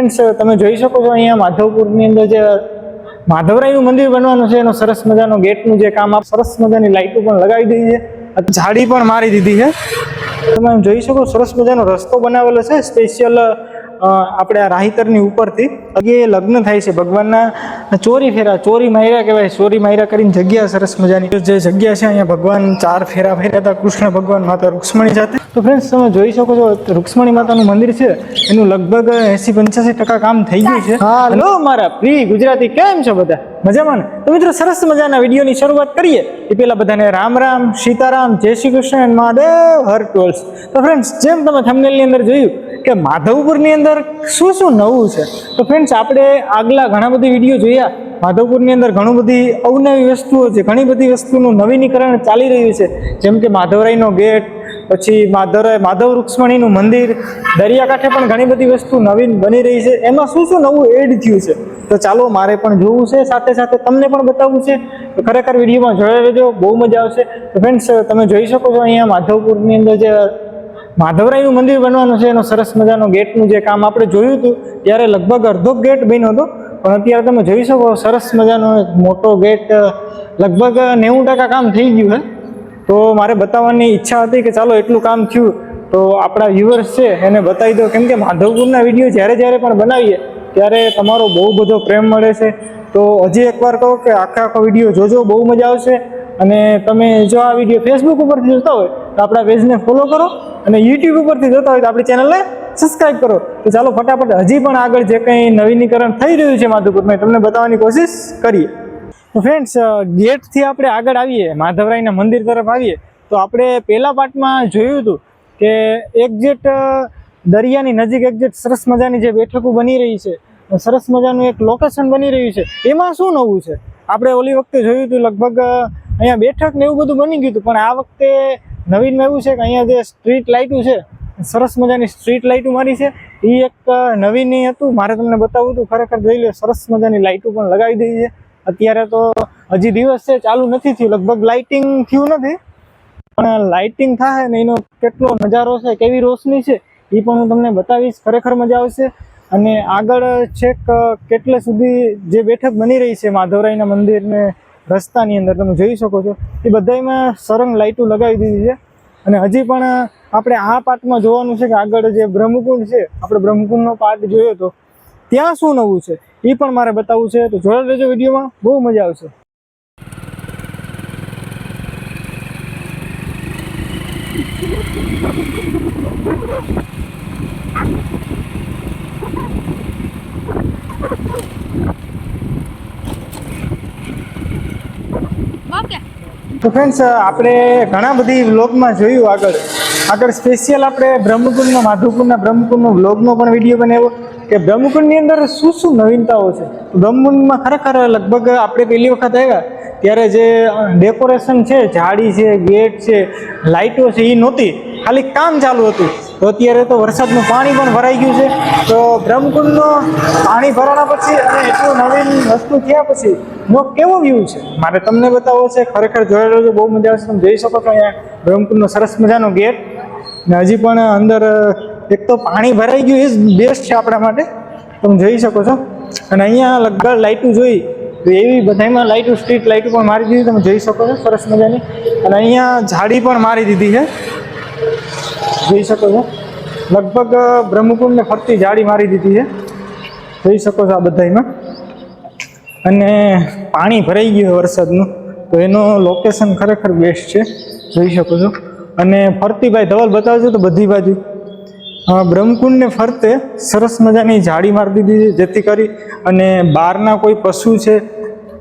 Friends, તમે જોઈ શકો છો અહીંયા માધવપુરની અંદર જે માધવરાયનું મંદિર બનવાનું છે એનો સરસ મજાનો ગેટનું જે કામ સરસ મજાની લાઇટો પણ લગાવી દીધી છે, ઝાડી પણ મારી દીધી છે. તમે જોઈ શકો સરસ મજાનો રસ્તો બનાવેલો છે સ્પેશિયલ આપણે આ રાહીતરની ઉપરથી. એ લગ્ન થાય છે ભગવાનના ચોરી માયરા કહેવાય, ચોરી માયરા કરીને જગ્યા સરસ મજાની જે જગ્યા છે અહીંયા ભગવાન 4 ફેરા ફેર્યા હતા કૃષ્ણ ભગવાન માતા રૂક્ષ્મણી સાથે. તો ફ્રેન્ડ્સ, તમે જોઈ શકો છો રૂક્ષ્મણી માતાનું મંદિર છે એનું લગભગ 80-85% કામ થઈ ગયું છે. હાલો મારા પ્રિય ગુજરાતી, કેમ છો બધા? મજામાં ને? તો મિત્રો, સરસ મજાના વિડીયોની શરૂઆત કરીએ એ પહેલા બધાને રામ રામ, સીતારામ, જય શ્રી કૃષ્ણ અને મહાદેવ હર ટોલ્સ. તો ફ્રેન્ડ્સ, જેમ તમે થંબનેલની અંદર જોયું કે માધવપુરની અંદર શું શું નવું છે, તો ફ્રેન્ડ્સ આપણે આગલા ઘણા બધી વિડીયો જોયા. માધવપુરની અંદર ઘણી બધી અવનવી વસ્તુઓ છે, ઘણી બધી વસ્તુનું નવીનીકરણ ચાલી રહ્યું છે, જેમ કે માધવરાયનો ગેટ, પછી માધવ રૂક્ષ્મણીનું મંદિર, દરિયાકાંઠે પણ ઘણી બધી વસ્તુ નવીન બની રહી છે. એમાં શું શું નવું એડ થયું છે તો ચાલો મારે પણ જોવું છે, સાથે સાથે તમને પણ બતાવવું છે. તો ખરેખર વિડીયોમાં જોડાઈ રહેજો, બહુ મજા આવશે. તો ફ્રેન્ડ્સ, તમે જોઈ શકો છો અહીંયા માધવપુરની અંદર જે માધવરાયનું મંદિર બનવાનું છે એનો સરસ મજાનો ગેટનું જે કામ આપણે જોયું હતું ત્યારે લગભગ અડધો ગેટ બન્યો હતો, પણ અત્યારે તમે જોઈ શકો સરસ મજાનો એક મોટો ગેટ લગભગ 90% કામ થઈ ગયું છે. તો મારે બતાવવાની ઈચ્છા હતી કે ચાલો એટલું કામ થયું તો આપણા વ્યુઅર્સ છે એને બતાવી દો, કેમ કે માધવપુરના વિડીયો જ્યારે પણ બનાવીએ ત્યારે તમારો બહુ બધો પ્રેમ મળે છે. તો હજી એકવાર કહો કે આખો વિડીયો જોજો, બહુ મજા આવશે. અને તમે જો આ વિડીયો ફેસબુક ઉપરથી જોતા હોય તો આપણા પેજને ફોલો કરો, અને યુટ્યુબ ઉપરથી જોતા હોય તો આપણી ચેનલને સબસ્ક્રાઈબ કરો. તો ચાલો ફટાફટ હજી પણ આગળ જે કંઈ નવીનીકરણ થઈ રહ્યું છે માધવપુરમાં તમને બતાવવાની કોશિશ કરીએ. તો ફ્રેન્ડ્સ, ગેટથી આપણે આગળ આવીએ, માધવરાયના મંદિર તરફ આવીએ, તો આપણે પહેલા પાર્ટમાં જોયું હતું કે એક્ઝેક્ટ દરિયાની નજીક એક્ઝેક્ટ સરસ મજાની જે બેઠકો બની રહી છે, સરસ મજાનું એક લોકેશન બની રહ્યું છે. એમાં શું નવું છે? આપણે ઓલી વખતે જોયું હતું લગભગ અહીંયા બેઠક ને એવું બધું બની ગયું હતું, પણ આ વખતે નવીનમાં એવું છે કે અહીંયા જે સ્ટ્રીટ લાઇટો છે, સરસ મજાની સ્ટ્રીટ લાઇટો મારી છે, એ એક નવીન હતું. મારે તમને બતાવવું હતું, ખરેખર જોઈ લો સરસ મજાની લાઇટો પણ લગાવી દીધી છે. અત્યારે તો હજી દિવસ છે, ચાલુ નથી થયું, લગભગ લાઇટિંગ થયું નથી, પણ લાઇટિંગ થાય ને એનો કેટલો નજારો છે, કેવી રોશની છે એ પણ હું તમને બતાવીશ. ખરેખર મજા આવશે. અને આગળ છેક કેટલે સુધી જે બેઠક બની રહી છે માધવરાયના મંદિરને રસ્તાની અંદર તમે જોઈ શકો છો, એ બધામાં સરંગ લાઇટો લગાવી દીધી છે. અને હજી પણ આપણે આ પાર્ટમાં જોવાનું છે કે આગળ જે બ્રહ્મકુંડ છે, આપણે બ્રહ્મકુંડનો પાર્ટ જોયો તો ત્યાં શું નવું છે એ પણ મારે બતાવવું છે. તો જોડે રહેજો વિડીયોમાં, બહુ મજા આવશે. તો ફ્રેન્ડ્સ, આપણે ઘણા બધી વ્લોગમાં જોયું આગળ સ્પેશિયલ આપણે માધવપુરના બ્રહ્મકુંડનો વ્લોગનો પણ વિડીયો બનાવ્યો કે બ્રહ્મકુંડની અંદર શું શું નવીનતાઓ છે. બ્રહ્મકુંડમાં ખરેખર લગભગ આપણે પહેલી વખત આવ્યા ત્યારે જે ડેકોરેશન છે, ઝાડી છે, ગેટ છે, લાઇટો છે, એ નહોતી, ખાલી કામ ચાલુ હતું. તો અત્યારે તો વરસાદનું પાણી પણ ભરાઈ ગયું છે. તો બ્રહ્મકુંડનો પાણી ભરાણા પછી અને એટલું નવીન વસ્તુ થયા પછી નો કેવો વ્યૂ છે મારે તમને બતાવવો છે. ખરેખર જોઈ રહેજો, બહુ મજા આવશે. તમે જોઈ શકો છો અહીંયા બ્રહ્મકુંડનો સરસ મજાનો ગેટ, ને હજી પણ અંદર એક તો પાણી ભરાઈ ગયું, એ જ બેસ્ટ છે આપણા માટે. તમે જોઈ શકો છો. અને અહીંયા લગભગ લાઇટો જોઈ તો એવી બધામાં લાઇટો, સ્ટ્રીટ લાઇટો પણ મારી દીધી, તમે જોઈ શકો છો સરસ મજાની. અને અહીંયા ઝાડી પણ મારી દીધી છે, જોઈ શકો છો. લગભગ બ્રહ્મકુંડને ફરતી ઝાડી મારી દીધી છે, જોઈ શકો છો આ બધામાં. અને પાણી ભરાઈ ગયું વરસાદનું, તો એનો લોકેશન ખરેખર બેસ્ટ છે, જોઈ શકો છો. અને ફરતી ભાઈ ધવલ બતાવજો તો બધી બાજુ બ્રહ્મકુંડને ફરતે સરસ મજાની ઝાડી મારી દીધી છે, જેથી કરી અને બહારના કોઈ પશુ છે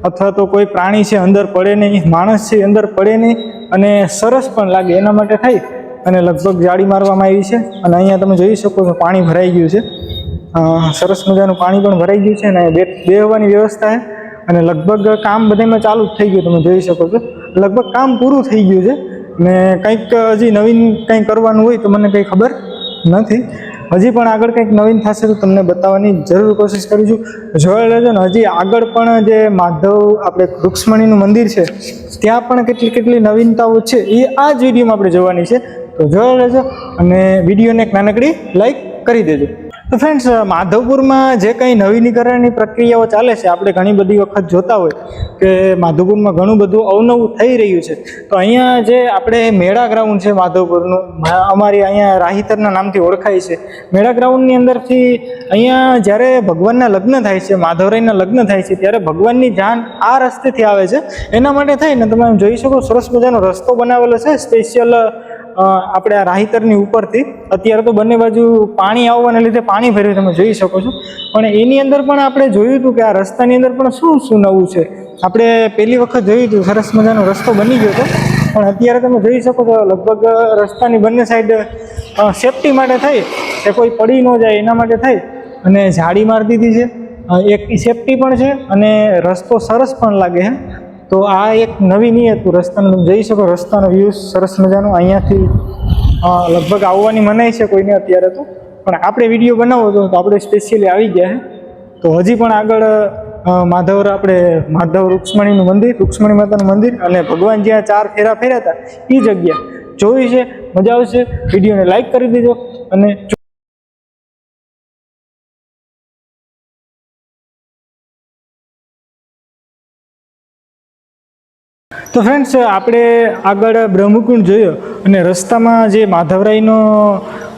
અથવા તો કોઈ પ્રાણી છે અંદર પડે નહીં, માણસ છે અંદર પડે નહીં, અને સરસ પણ લાગે એના માટે થઈ અને લગભગ જાળી મારવામાં આવી છે. અને અહીંયા તમે જોઈ શકો છો પાણી ભરાઈ ગયું છે, સરસ મજાનું પાણી પણ ભરાઈ ગયું છે. અને બેહવાની વ્યવસ્થા છે, અને લગભગ કામ બધામાં ચાલુ જ થઈ ગયું, તમે જોઈ શકો છો. લગભગ કામ પૂરું થઈ ગયું છે, ને કંઈક હજી નવીન કંઈ કરવાનું હોય તો મને કંઈ ખબર નથી. હજી પણ આગળ કંઈક નવીન થશે તો તમને બતાવવાની જરૂર કોશિશ કરીશું. જોઈ લેજો ને. હજી આગળ પણ જે આપણે રૂક્ષ્મણીનું મંદિર છે ત્યાં પણ કેટલી નવીનતાઓ છે એ આ જ વિડીયોમાં આપણે જોવાની છે. તો જોઈ લેજો અને વિડીયોને એક નાનકડી લાઈક કરી દેજો. તો ફ્રેન્ડ્સ, માધવપુરમાં જે કંઈ નવીનીકરણની પ્રક્રિયાઓ ચાલે છે, આપણે ઘણી બધી વખત જોતા હોય કે માધવપુરમાં ઘણું બધું અવનવું થઈ રહ્યું છે. તો અહીંયા જે આપણે મેળા ગ્રાઉન્ડ છે માધવપુરનું, અમારી અહીંયા રાહીતરના નામથી ઓળખાય છે. મેળા ગ્રાઉન્ડની અંદરથી અહીંયા જ્યારે ભગવાનના લગ્ન થાય છે, માધવરાયના લગ્ન થાય છે, ત્યારે ભગવાનની જાન આ રસ્તેથી આવે છે. એના માટે થઈને તમે જોઈ શકો સરસ મજાનો રસ્તો બનાવેલો છે સ્પેશિયલ આપણે આ રાહીતરની ઉપરથી. અત્યારે તો બંને બાજુ પાણી આવવાને લીધે પાણી ભર્યું તમે જોઈ શકો છો, પણ એની અંદર પણ આપણે જોયું હતું કે આ રસ્તાની અંદર પણ શું શું નવું છે. આપણે પહેલી વખત જોયું હતું, સરસ મજાનો રસ્તો બની ગયો હતો, પણ અત્યારે તમે જોઈ શકો છો લગભગ રસ્તાની બંને સાઈડ સેફટી માટે થઈ કે કોઈ પડી ન જાય એના માટે થઈ અને જાળી મારી દીધી છે. એક સેફટી પણ છે અને રસ્તો સરસ પણ લાગે છે. તો આ એક નવી નહીં હતું રસ્તાનું, તમે જોઈ શકો રસ્તાનો વ્યૂ સરસ મજાનો. અહીંયાથી લગભગ આવવાની મનાઈ છે કોઈને અત્યારે તો, પણ આપણે વિડીયો બનાવો તો આપણે સ્પેશિયલી આવી ગયા છે. તો હજી પણ આગળ માધવ રૂક્ષ્મણીનું મંદિર, રૂક્ષ્મણી માતાનું મંદિર અને ભગવાન જ્યાં 4 ફેરા ફેર્યા હતા એ જગ્યા જોઈ છે. મજા આવશે. વિડીયોને લાઈક કરી દેજો અને તો ફ્રેન્ડ્સ, આપણે આગળ બ્રહ્મકુંડ જોયો અને રસ્તામાં જે માધવરાયનો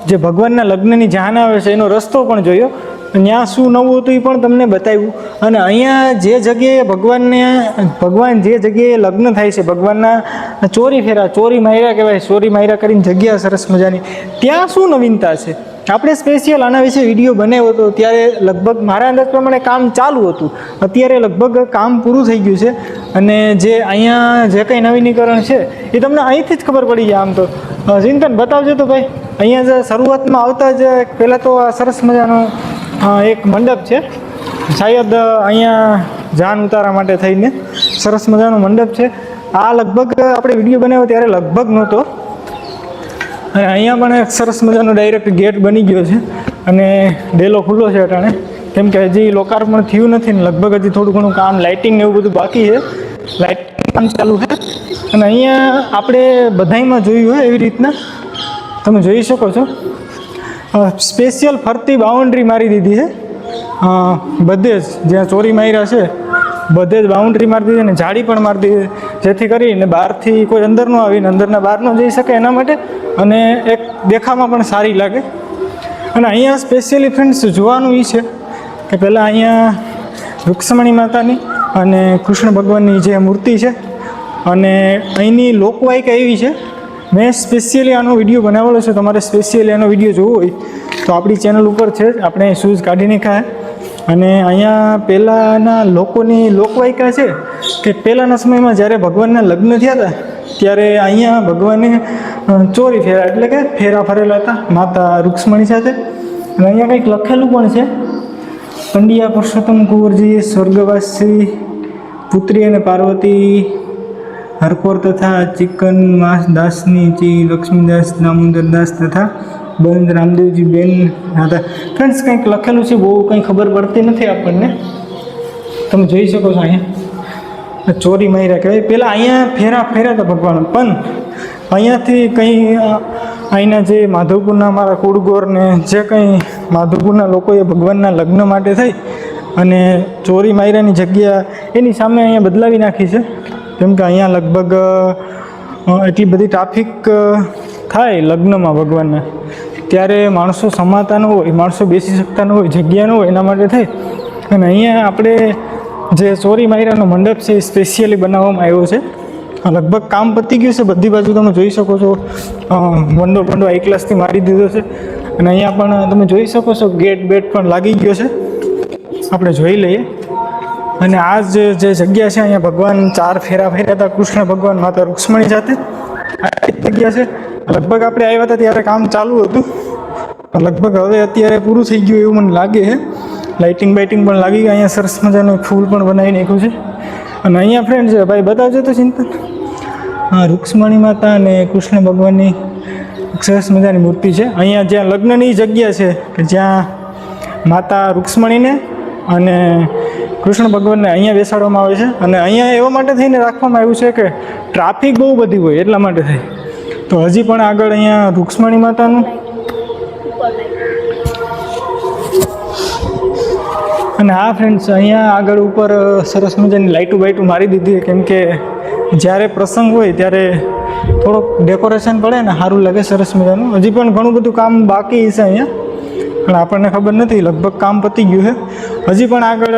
જે ભગવાનના લગ્નની જાન આવે છે એનો રસ્તો પણ જોયો. ત્યાં શું નવું હતું એ પણ તમને બતાવ્યું. અને અહીંયા જે જગ્યાએ ભગવાન જે જગ્યાએ લગ્ન થાય છે, ભગવાનના ચોરી માયરા કહેવાય, ચોરી માયરા કરીને જગ્યા સરસ મજાની, ત્યાં શું નવીનતા છે આપણે સ્પેશિયલ આના વિશે વિડીયો બનાવ્યો હતો. ત્યારે લગભગ મારા અંદાજ પ્રમાણે કામ ચાલુ હતું, અત્યારે લગભગ કામ પૂરું થઈ ગયું છે. અને જે અહીંયા જે કંઈ નવીનીકરણ છે એ તમને અહીંથી જ ખબર પડી જાય. આમ તો ચિંતન બતાવજો તો ભાઈ. અહીંયા જે શરૂઆતમાં આવતા જ પહેલાં તો આ સરસ મજાનો એક મંડપ છે, શાયદ અહીંયા જાન ઉતારા માટે થઈને સરસ મજાનો મંડપ છે. આ લગભગ આપણે વિડીયો બનાવ્યો ત્યારે લગભગ નહોતો. અને અહીંયા પણ એક સરસ મજાનો ડાયરેક્ટ ગેટ બની ગયો છે અને ડેલો ખુલ્લો છે અટાણે, કેમ કે હજી લોકાર્પણ થયું નથી ને લગભગ હજી થોડું ઘણું કામ લાઇટિંગ ને એવું બધું બાકી છે. લાઇટિંગ કામ ચાલુ છે. અને અહીંયા આપણે બધાયમાં જોયું હોય એવી રીતના તમે જોઈ શકો છો સ્પેશિયલ ફરતી બાઉન્ડ્રી મારી દીધી છે. બધે જ જ્યાં ચોરી માર્યા છે બધે જ બાઉન્ડ્રી મારી દીધી અને જાળી પણ મારી દીધી, જેથી કરીને બહારથી કોઈ અંદર ન આવીને અંદરના બહાર ન જઈ શકે એના માટે, અને એક દેખાવમાં પણ સારી લાગે. અને અહીંયા સ્પેશિયલી ફ્રેન્ડ્સ જોવાનું એ છે કે પહેલાં અહીંયા રૂક્ષ્મણી માતાની અને કૃષ્ણ ભગવાનની જે મૂર્તિ છે અને અહીંની લોકવાયકા એવી છે. મેં સ્પેશિયલી આનો વિડીયો બનાવેલો છે. તમારે સ્પેશિયલી આનો વિડીયો જોવો હોય તો આપણી ચેનલ ઉપર છે જ, આપણે શૂઝ કાઢી નાખ્યા. અને અહીંયા પહેલાંના લોકોની લોકવાયકા છે કે પહેલાંના સમયમાં જ્યારે ભગવાનના લગ્ન થયા હતા ત્યારે અહીંયા ભગવાને ચોરી ફેરા એટલે કે ફેરા ફરેલા હતા માતા રૂક્ષ્મણી સાથે. અને અહીંયા કંઈક લખેલું પણ છે, પંડ્યા પુરુષોત્તમ કુંવરજીએ સ્વર્ગવાસી પુત્રી અને પાર્વતી હરકોર તથા ચિકન માસ દાસની ચી લક્ષ્મીદાસ દામોદર દાસ તથા બંધ રામદેવજી બેન હતા. ફ્રેન્ડ્સ, કંઈક લખેલું છે, બહુ કંઈ ખબર પડતી નથી આપણને. તમે જોઈ શકો છો અહીંયા ચોરી માર્યા કહેવાય. પહેલાં અહીંયા ફેરા હતા ભગવાન, પણ અહીંયાથી કંઈ અહીંના જે માધવપુરના અમારા કુળગોરને જે કંઈ માધવપુરના લોકોએ ભગવાનના લગ્ન માટે થઈ અને ચોરી માર્યાની જગ્યા એની સામે અહીંયા બદલાવી નાખી છે. કેમ કે અહીંયા લગભગ એટલી બધી ટ્રાફિક થાય લગ્નમાં ભગવાનના, ત્યારે માણસો સમાતા ન હોય, માણસો બેસી શકતા ન હોય, જગ્યા ન હોય, એના માટે થઈ અને અહીંયા આપણે જે ચોરી માર્યાનો મંડપ છે એ સ્પેશિયલી બનાવવામાં આવ્યો છે. લગભગ કામ પતી ગયું છે, બધી બાજુ તમે જોઈ શકો છો વંડો એક ક્લાસથી મારી દીધો છે. અને અહીંયા પણ તમે જોઈ શકો છો ગેટ પણ લાગી ગયો છે. આપણે જોઈ લઈએ. અને આ જે જગ્યા છે અહીંયા ભગવાન 4 ફેરા ફેર્યા હતા કૃષ્ણ ભગવાન માતા રૂક્ષ્મણી સાથે, આ જગ્યા છે. લગભગ આપણે આવ્યા હતા ત્યારે કામ ચાલુ હતું, લગભગ હવે અત્યારે પૂરું થઈ ગયું એવું મને લાગે છે. લાઇટિંગ પણ લાગી ગઈ. અહીંયા સરસ મજાનું ફૂલ પણ બનાવી નાખ્યું છે. અને અહીંયા ફ્રેન્ડ છે ભાઈ, બતાવજો તો ચિંતન. હા, રૂક્ષ્મણી માતા અને કૃષ્ણ ભગવાનની સરસ મજાની મૂર્તિ છે. અહીંયા જ્યાં લગ્નની જગ્યા છે કે જ્યાં માતા રૂક્ષ્મણીને અને કૃષ્ણ ભગવાનને અહીંયા બેસાડવામાં આવે છે. અને અહીંયા એવા માટે થઈને રાખવામાં આવ્યું છે કે ટ્રાફિક બહુ બધી હોય એટલા માટે થઈ. તો હજી પણ આગળ અહીંયા રૂક્ષ્મણી માતાનું અને આ ફ્રેન્ડ્સ અહીંયા આગળ ઉપર સરસ મજાની લાઇટો બાઇટો મારી દીધી છે, કેમ કે જ્યારે પ્રસંગ હોય ત્યારે થોડુંક ડેકોરેશન પડે ને સારું લાગે સરસ મજાનું. હજી પણ ઘણું બધું કામ બાકી છે અહીંયા, પણ આપણને ખબર નથી, લગભગ કામ પતી ગયું છે. હજી પણ આગળ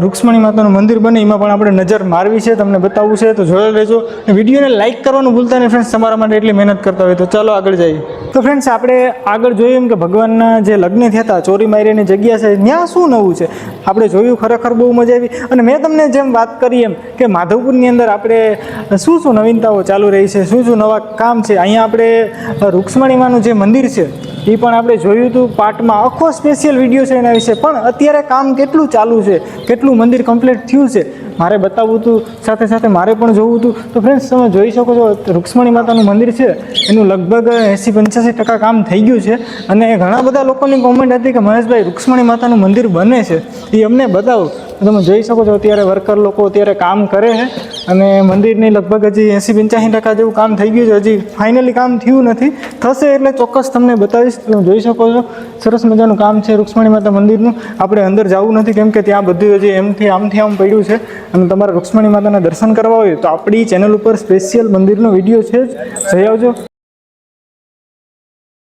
રૂક્ષ્મણી માતાનું મંદિર બને એમાં પણ આપણે નજર મારવી છે, તમને બતાવવું છે, તો જોડે રહેજો. વિડીયોને લાઇક કરવાનું ભૂલતા નહીં ફ્રેન્ડ્સ, તમારા માટે એટલી મહેનત કરતા હોય. તો ચાલો આગળ જઈએ. તો ફ્રેન્ડ્સ આપણે આગળ જોયું કે ભગવાનના જે લગ્ન થયા હતા ચોરી મારીની જગ્યા છે, ત્યાં શું નવું છે આપણે જોયું, ખરેખર બહુ મજા આવી. અને મેં તમને જેમ વાત કરી એમ કે માધવપુરની અંદર આપણે શું શું નવીનતાઓ ચાલુ રહી છે, શું શું નવા કામ છે. અહીંયા આપણે રૂક્ષ્મણી માનું જે મંદિર છે એ પણ આપણે જોયું હતું પાર્ટમાં, આખો સ્પેશિયલ વિડીયો છે એના વિશે. પણ અત્યારે કામ કેટલું ચાલુ છે, કેટલું મંદિર કમ્પ્લીટ થયું છે મારે બતાવવું હતું, સાથે સાથે મારે પણ જોવું હતું. તો ફ્રેન્ડ્સ તમે જોઈ શકો છો રૂક્ષ્મણી માતાનું મંદિર છે એનું લગભગ 80-85% કામ થઈ ગયું છે. અને ઘણા બધા લોકોની કોમેન્ટ હતી કે મહેશભાઈ રૂક્ષ્મણી માતાનું મંદિર બને છે એ અમને બતાવો. તમે જોઈ શકો છો અત્યારે વર્કર લોકો અત્યારે કામ કરે છે અને મંદિરની લગભગ હજી 80-85% જેવું કામ થઈ ગયું છે. હજી ફાઇનલી કામ થયું નથી, થશે એટલે ચોક્કસ તમને બતાવીશ. તમે જોઈ શકો છો સરસ મજાનું કામ છે રૂક્ષ્મણી માતા મંદિરનું. આપણે અંદર જવું નથી કેમ કે ત્યાં બધું હજી એમથી આમથી આમ પડ્યું છે. અને તમારે રૂક્ષ્મણી માતાના દર્શન કરવા હોય તો આપણી ચેનલ ઉપર સ્પેશિયલ મંદિરનો વિડીયો છે જ, જઈ આવજો.